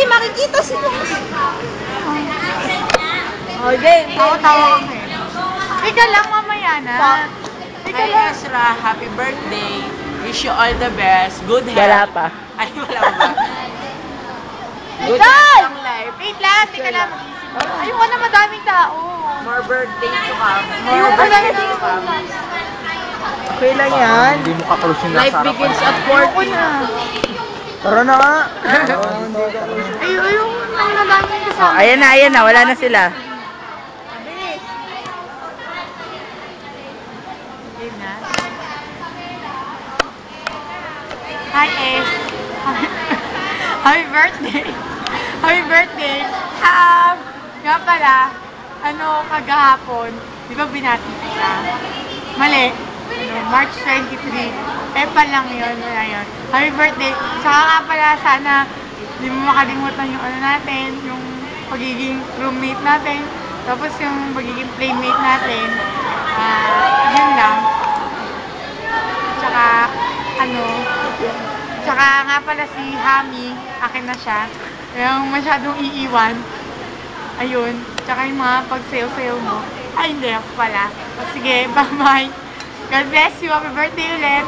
kasi makikita sila. Oh, game. Tawa-tawa kami. Ika lang, mamaya na. Ika Hi lang. Ezra, happy birthday. Wish you all the best. Good health. Wala pa. Ay, wala ba? Good Day! health ang life. Wait lang, tika lang. Ayoko na madaming tao. More birthday to come. More Ayoko na birthday to come. Okay lang yan. Hindi mo kaklose yung Life nasa begins harapan. at Ayoko 40. na. Tara na nga. Ayoko na madaming kasama. Oh, ayan na, wala na sila. Bilis. Game na. Hi, Es. Happy birthday. Happy birthday. Nga pala, kagahapon, di ba binati kita? Mali. March 23. Pa lang yun, wala yun. Happy birthday. Saka nga pala, sana hindi mo makalimutan yung natin, yung pagiging roommate natin, tapos yung pagiging playmate natin. Yun lang. Tsaka nga pala si Hami, akin na siya. Yung masyadong iiwan. Ayun. Tsaka yung mga pagsayaw-sayaw mo. Ay, hindi ako pala. O sige, bye-bye. God bless you. Happy birthday ulit.